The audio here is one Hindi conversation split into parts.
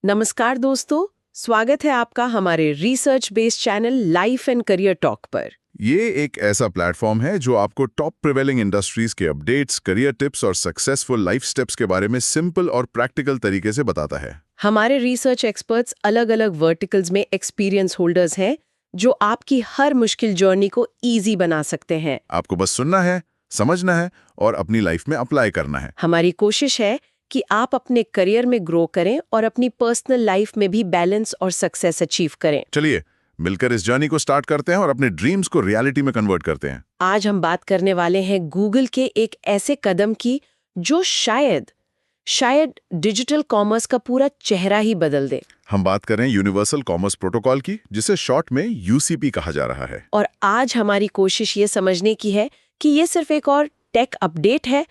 नमस्कार दोस्तों, स्वागत है आपका हमारे research based channel life and career talk पर। ये एक ऐसा प्लेटफॉर्म है जो आपको टॉप प्रिवेलिंग इंडस्ट्रीज के अपडेट्स, करियर टिप्स और सक्सेसफुल लाइफ स्टेप्स के बारे में सिंपल और प्रैक्टिकल तरीके से बताता है। हमारे रिसर्च एक्सपर्ट्स अलग अलग वर्टिकल्स में एक्सपीरियंस होल्डर्स हैं जो आपकी हर मुश्किल जर्नी को इजी बना सकते हैं। आपको बस सुनना है, समझना है और अपनी लाइफ में अप्लाई करना है। हमारी कोशिश है कि आप अपने करियर में ग्रो करें और अपनी पर्सनल लाइफ में भी बैलेंस और सक्सेस अचीव करें। चलिए मिलकर इस जर्नी को स्टार्ट करते हैं और अपने ड्रीम्स को रियलिटी में कन्वर्ट करते हैं। आज हम बात करने वाले हैं गूगल के एक ऐसे कदम की जो शायद डिजिटल कॉमर्स का पूरा चेहरा ही बदल दे। हम बात कर रहे हैं यूनिवर्सल कॉमर्स प्रोटोकॉल की, जिसे शॉर्ट में यूसीपी कहा जा रहा है। और आज हमारी कोशिश ये समझने की है कि ये सिर्फ एक और टेक अपडेट है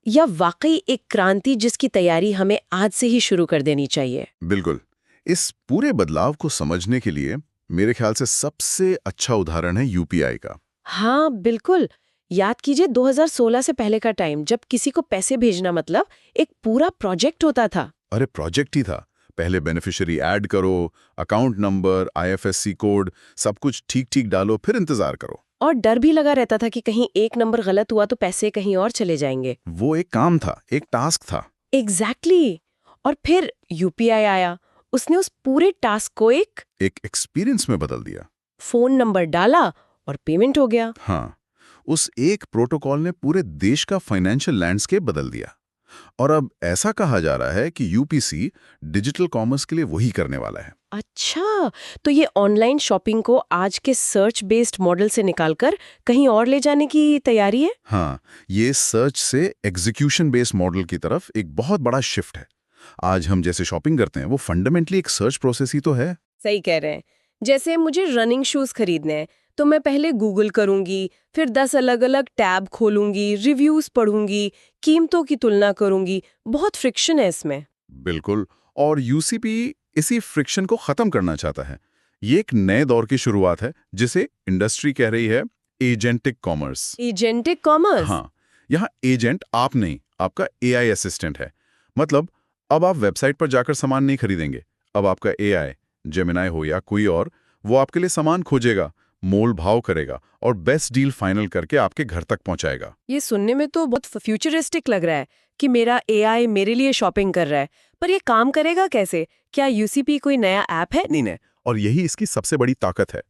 या वाकई एक क्रांति जिसकी तैयारी हमें आज से ही शुरू कर देनी चाहिए। बिल्कुल। इस पूरे बदलाव को समझने के लिए मेरे ख्याल से सबसे अच्छा उदाहरण है यूपीआई का। हाँ बिल्कुल, याद कीजिए 2016 से पहले का टाइम, जब किसी को पैसे भेजना मतलब एक पूरा प्रोजेक्ट होता था। अरे प्रोजेक्ट ही था। पहले बेनिफिशियरी ऐड करो, अकाउंट नंबर, आईएफएससी कोड, सब कुछ ठीक ठीक डालो, फिर इंतजार करो। और डर भी लगा रहता था कि कहीं एक नंबर गलत हुआ तो पैसे कहीं और चले जाएंगे। वो एक काम था, एक टास्क था। एग्जैक्टली। और फिर यूपीआई आया, उसने उस पूरे टास्क को एक एक्सपीरियंस में बदल दिया। फोन नंबर डाला और पेमेंट हो गया। हाँ, उस एक प्रोटोकॉल ने पूरे देश का फाइनेंशियल लैंडस्केप बदल दिया। और अब ऐसा कहा जा रहा है कि यूपीसी डिजिटल कॉमर्स के लिए वही करने वाला है। अच्छा, तो ये ऑनलाइन शॉपिंग को आज के सर्च बेस्ड मॉडल से निकालकर कहीं और ले जाने की तैयारी है। हाँ, ये सर्च से एग्जीक्यूशन बेस्ड मॉडल की तरफ एक बहुत बड़ा शिफ्ट है। आज हम जैसे शॉपिंग करते हैं वो फंडामेंटली एक सर्च प्रोसेस ही तो है। सही कह रहे हैं। जैसे मुझे रनिंग शूज खरीदने हैं तो मैं पहले गूगल करूंगी, फिर 10 अलग अलग टैब खोलूंगी, रिव्यूज पढ़ूंगी, कीमतों की तुलना करूंगी। बहुत फ्रिक्शन है इसमें। बिल्कुल। और यूसीपी इसी फ्रिक्शन को खत्म करना चाहता है। ये एक नए दौर की शुरुआत है जिसे इंडस्ट्री कह रही है एजेंटिक कॉमर्स। Agentic commerce. हाँ, यहाँ एजेंट आप नहीं, आपका एआई असिस्टेंट है। मतलब अब आप वेबसाइट पर जाकर सामान नहीं खरीदेंगे। अब आपका एआई, जेमिनाई हो या कोई और, वो आपके लिए सामान खोजेगा, मोल भाव करेगा और बेस्ट डील फाइनल करके आपके घर तक पहुंचाएगा। ये सुनने में तो बहुत फ्यूचरिस्टिक लग रहा है कि मेरा एआई मेरे लिए शॉपिंग कर रहा है, पर ये काम करेगा कैसे? क्या यूसीपी कोई नया ऐप है? नहीं, और यही इसकी सबसे बड़ी ताकत है।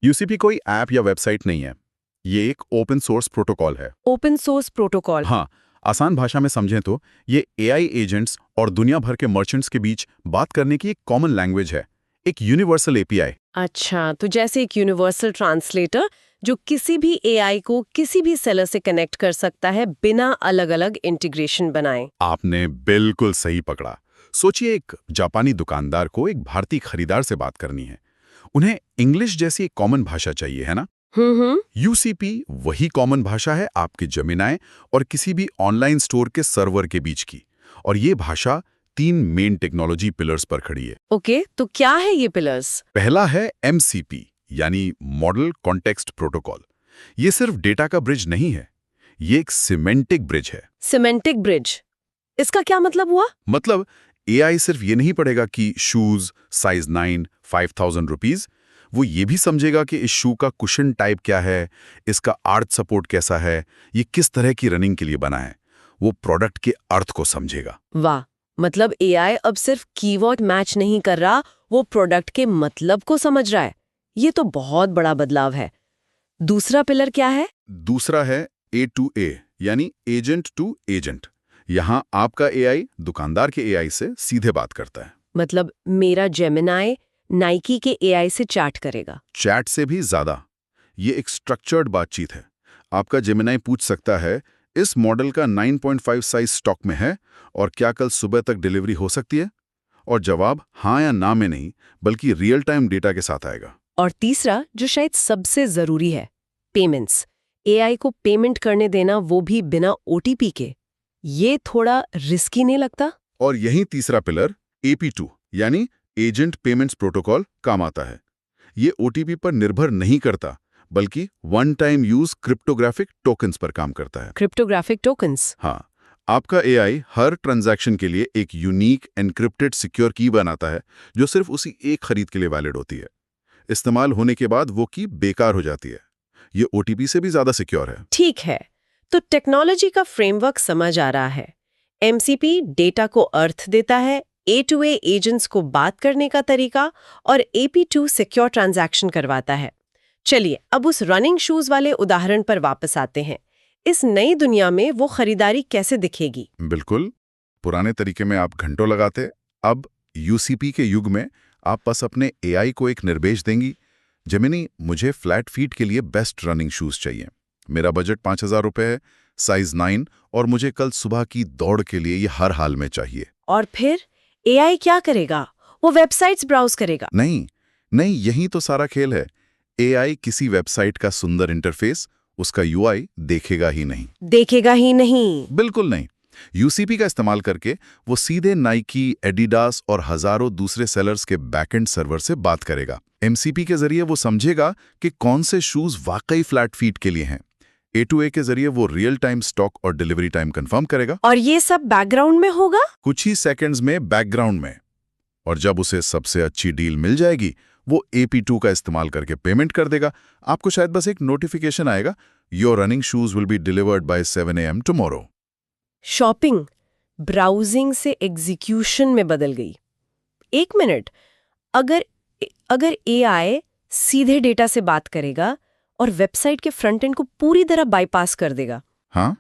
यूसीपी कोई ऐप या वेबसाइट नहीं है। ये एक ओपन सोर्स प्रोटोकॉल है। Open source protocol. हाँ, आसान भाषा में समझें तो ये एआई एजेंट्स और दुनिया भर के मर्चेंट्स के बीच बात करने की एक कॉमन लैंग्वेज है, एक यूनिवर्सल एपीआई। अच्छा, तो जैसे एक यूनिवर्सल ट्रांसलेटर जो किसी भी एआई को किसी भी सेलर से कनेक्ट कर सकता है बिना अलग अलग इंटीग्रेशन बनाए। आपने बिल्कुल सही पकड़ा। सोचिए एक जापानी दुकानदार को एक भारतीय खरीदार से बात करनी है। उन्हें इंग्लिश जैसी एक कॉमन भाषा चाहिए, है ना? यूसीपी वही कॉमन भाषा है आपके जेमिनाई और किसी भी ऑनलाइन स्टोर के सर्वर के बीच की। और ये भाषा 3 मेन टेक्नोलॉजी पिलर्स पर खड़ी है। ओके, तो क्या है ये पिलर्स? पहला है एमसीपी यानी मॉडल कॉन्टेक्स्ट प्रोटोकॉल। ये सिर्फ डेटा का ब्रिज नहीं है, ये एक सिमेंटिक ब्रिज है। सिमेंटिक ब्रिज, इसका क्या मतलब हुआ? मतलब एआई सिर्फ ये नहीं पढ़ेगा कि शूज साइज 9 5000 रुपीज, वो ये भी समझेगा कि इस शू का कुशन टाइप क्या है, इसका आर्ट सपोर्ट कैसा है, ये किस तरह की रनिंग के लिए बना है। वो प्रोडक्ट के अर्थ को समझेगा। वाह, मतलब एआई अब सिर्फ कीवर्ड मैच नहीं कर रहा, वो प्रोडक्ट के मतलब को समझ रहा है। ये तो बहुत बड़ा बदलाव है। दूसरा पिलर क्या है? दूसरा है ए टू ए यानी एजेंट टू एजेंट। यहाँ आपका एआई दुकानदार के एआई से सीधे बात करता है। मतलब मेरा जेमिनाई नाइकी के एआई से चैट करेगा। चैट से भी ज्यादा, ये एक स्ट्रक्चर्ड बातचीत है। आपका जेमिनाई पूछ सकता है, इस मॉडल का 9.5 साइज स्टॉक में है और क्या कल सुबह तक डिलीवरी हो सकती है? और जवाब हाँ या ना में नहीं, बल्कि रियल टाइम डेटा के साथ आएगा। और तीसरा, जो शायद सबसे जरूरी है, पेमेंट्स। एआई को पेमेंट करने देना, वो भी बिना ओटीपी के। ये थोड़ा रिस्की नहीं लगता? और यही तीसरा पिलर AP2 यानी एजेंट पेमेंट्स प्रोटोकॉल काम आता है। ये ओटीपी पर निर्भर नहीं करता, बल्कि one time use cryptographic tokens पर काम करता है। Cryptographic tokens? हाँ, आपका एआई हर ट्रांजैक्शन के लिए एक यूनिक एन्क्रिप्टेड सिक्योर की बनाता है जो सिर्फ उसी एक खरीद के लिए वैलिड होती है। इस्तेमाल होने के बाद वो की बेकार हो जाती है। ये ओटीपी से भी ज्यादा सिक्योर है। ठीक है, तो टेक्नोलॉजी का फ्रेमवर्क समझ आ रहा है। एमसीपी डेटा को अर्थ देता है, A2A एजेंट्स को बात करने का तरीका, और AP2 सिक्योर ट्रांजैक्शन करवाता है। चलिए अब उस रनिंग शूज वाले उदाहरण पर वापस आते हैं। इस नई दुनिया में वो खरीदारी कैसे दिखेगी? बिल्कुल, पुराने तरीके में आप घंटों लगाते, अब यूसीपी के युग में आप बस अपने एआई को एक निर्देश देंगी, जेमिनी मुझे फ्लैट फीट के लिए बेस्ट रनिंग शूज चाहिए, मेरा बजट 5,000 रुपए है, साइज 9 और मुझे कल सुबह की दौड़ के लिए ये हर हाल में चाहिए। और फिर एआई क्या करेगा? वो वेबसाइट्स ब्राउज करेगा? नहीं नहीं, यही तो सारा खेल है। एआई किसी वेबसाइट का सुंदर इंटरफेस, उसका यूआई देखेगा ही नहीं। देखेगा ही नहीं? बिल्कुल नहीं। यूसीपी का इस्तेमाल करके वो सीधे नाइकी, एडिडास और हजारों दूसरे सेलर्स के बैकएंड सर्वर से बात करेगा। एमसीपी के जरिए वो समझेगा कि कौन से शूज वाकई फ्लैट फीट के लिए हैं। A2A के जरिए वो रियल टाइम स्टॉक और डिलीवरी टाइम कंफर्म करेगा। और ये सब बैकग्राउंड में होगा? कुछ ही सेकंड्स में बैकग्राउंड में। और जब उसे सबसे अच्छी डील मिल जाएगी, वो AP2 का इस्तेमाल करके पेमेंट कर देगा। आपको शायद बस एक नोटिफिकेशन आएगा, your running shoes will be delivered by 7 AM tomorrow. Shopping browsing से एग्जीक्यूशन में बदल गई। एक मिनट, अगर एआई सीधे डेटा से बात करेगा और वेबसाइट के फ्रंट एंड को पूरी तरह बाईपास कर देगा, हाँ,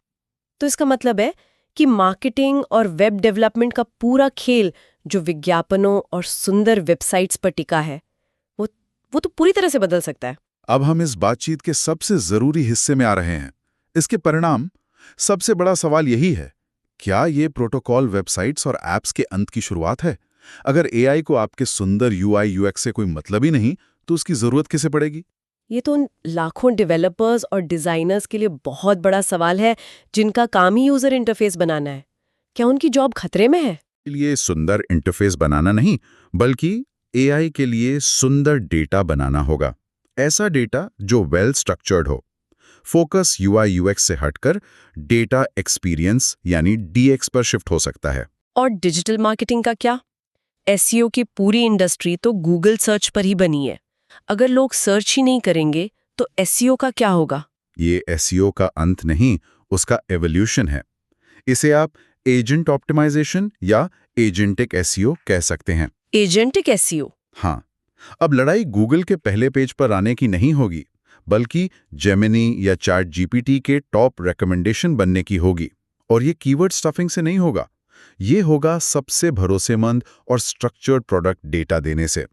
तो इसका मतलब है कि मार्केटिंग और वेब डेवलपमेंट का पूरा खेल जो विज्ञापनों और सुंदर वेबसाइट्स पर टिका है, वो तो पूरी तरह से बदल सकता है। अब हम इस बातचीत के सबसे जरूरी हिस्से में आ रहे हैं, इसके परिणाम। सबसे बड़ा सवाल यही है, क्या ये प्रोटोकॉल वेबसाइट्स और ऐप्स के अंत की शुरुआत है? अगर एआई को आपके सुंदर यूआई यूएक्स से कोई मतलब ही नहीं, तो उसकी जरूरत किसे पड़ेगी? ये तो उन लाखों डेवलपर्स और डिजाइनर्स के लिए बहुत बड़ा सवाल है जिनका काम ही यूजर इंटरफेस बनाना है। क्या उनकी जॉब खतरे में है? के लिए सुंदर इंटरफेस बनाना नहीं, बल्कि एआई के लिए सुंदर डेटा बनाना होगा। ऐसा डेटा जो वेल स्ट्रक्चर्ड हो। फोकस यूआई यूएक्स से हटकर डेटा एक्सपीरियंस यानी डीएक्स पर शिफ्ट हो सकता है। और डिजिटल मार्केटिंग का क्या? एसईओ की पूरी इंडस्ट्री तो गूगल सर्च पर ही बनी है। अगर लोग सर्च ही नहीं करेंगे तो एसईओ का क्या होगा? ये एसईओ का अंत नहीं, उसका एवोल्यूशन है। इसे आप एजेंट ऑप्टिमाइजेशन या एजेंटिक एसईओ कह सकते हैं। Agentic SEO? हाँ, अब लड़ाई गूगल के पहले पेज पर आने की नहीं होगी, बल्कि जेमिनी या चैट जीपीटी के टॉप रिकमेंडेशन बनने की होगी। और ये कीवर्ड स्टफिंग से नहीं होगा, ये होगा सबसे भरोसेमंद और स्ट्रक्चर्ड प्रोडक्ट डेटा देने से।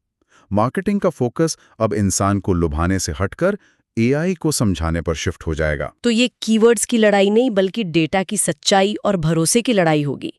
मार्केटिंग का फोकस अब इंसान को लुभाने से हटकर एआई को समझाने पर शिफ्ट हो जाएगा। तो ये कीवर्ड्स की लड़ाई नहीं, बल्कि डेटा की सच्चाई और भरोसे की लड़ाई होगी।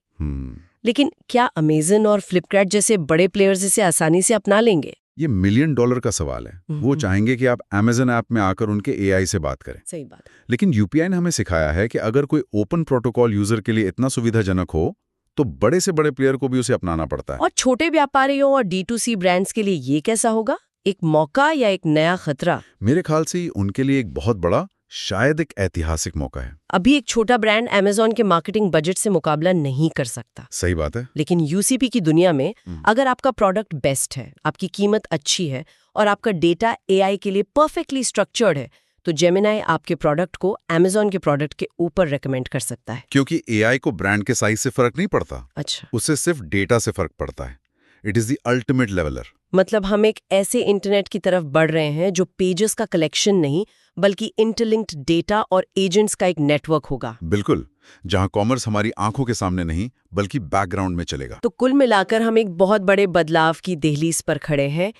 लेकिन क्या अमेजन और फ्लिपकार्ट जैसे बड़े प्लेयर्स इसे आसानी से अपना लेंगे? ये $1 मिलियन का सवाल है। वो चाहेंगे कि आप अमेजन ऐप में आकर उनके एआई से बात करें। सही बात। लेकिन यूपीआई ने हमें सिखाया है कि अगर कोई ओपन प्रोटोकॉल यूजर के लिए इतना सुविधाजनक हो, तो बड़े से बड़े प्लेयर को भी उसे अपनाना पड़ता है। और छोटे व्यापारियों और D2C ब्रांड्स के लिए ये कैसा होगा? एक मौका या एक नया खतरा? मेरे ख्याल से उनके लिए एक बहुत बड़ा, शायद एक ऐतिहासिक मौका है। अभी एक छोटा ब्रांड अमेजॉन के मार्केटिंग बजट से मुकाबला नहीं कर सकता। सही बात है। लेकिन यूसीपी की दुनिया में अगर आपका प्रोडक्ट बेस्ट है, आपकी कीमत अच्छी है और आपका डेटा एआई के लिए परफेक्टली स्ट्रक्चर्ड है, तो जेमिनी आपके प्रोडक्ट को अमेजॉन के प्रोडक्ट के ऊपर रेकमेंड कर सकता है। क्योंकि एआई को ब्रांड के साइज से फर्क नहीं पड़ता। अच्छा, उससे सिर्फ डेटा से फर्क पड़ता है। It is the ultimate leveller. मतलब हम एक ऐसे इंटरनेट की तरफ बढ़ रहे हैं जो पेजेस का कलेक्शन नहीं, बल्कि इंटरलिंक्ड डेटा और एजेंट्स का एक नेटवर्क होगा। बिल्कुल, जहां कॉमर्स हमारी आंखों के सामने नहीं, बल्कि बैकग्राउंड में चलेगा। तो कुल मिलाकर हम एक बहुत बड़े बदलाव की दहलीज पर खड़े हैं।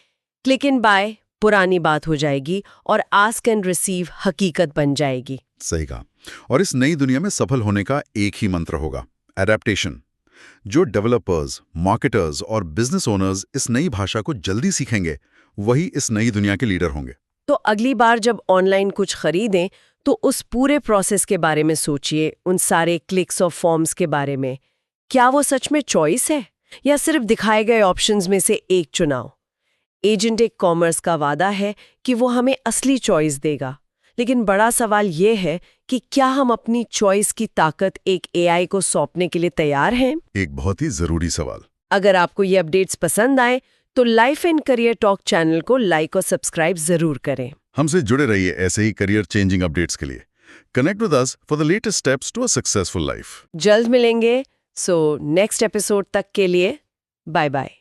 क्लिक एंड बाय पुरानी बात हो जाएगी और आस्क एंड रिसीव हकीकत बन जाएगी। सही कहा। और इस नई दुनिया में सफल होने का एक ही मंत्र होगा, एडेप्टेशन। जो डेवलपर्स, मार्केटर्स और बिजनेस ओनर्स इस नई भाषा को जल्दी सीखेंगे, वही इस नई दुनिया के लीडर होंगे। तो अगली बार जब ऑनलाइन कुछ खरीदें तो उस पूरे प्रोसेस के बारे में सोचिए, उन सारे क्लिक्स और फॉर्म्स के बारे में। क्या वो सच में चॉइस है या सिर्फ दिखाए गए ऑप्शंस में से एक चुनाव? एजेंटिक कॉमर्स का वादा है कि वो हमें असली चॉइस देगा, लेकिन बड़ा सवाल ये है कि क्या हम अपनी चॉइस की ताकत एक एआई को सौंपने के लिए तैयार हैं? एक बहुत ही जरूरी सवाल। अगर आपको ये अपडेट्स पसंद आए तो life and career talk channel को लाइक और सब्सक्राइब जरूर करें। हमसे जुड़े रहिए ऐसे ही करियर चेंजिंग अपडेट्स के लिए। Connect with us for the latest steps to a successful life. जल्द मिलेंगे। सो नेक्स्ट एपिसोड तक के लिए बाय बाय।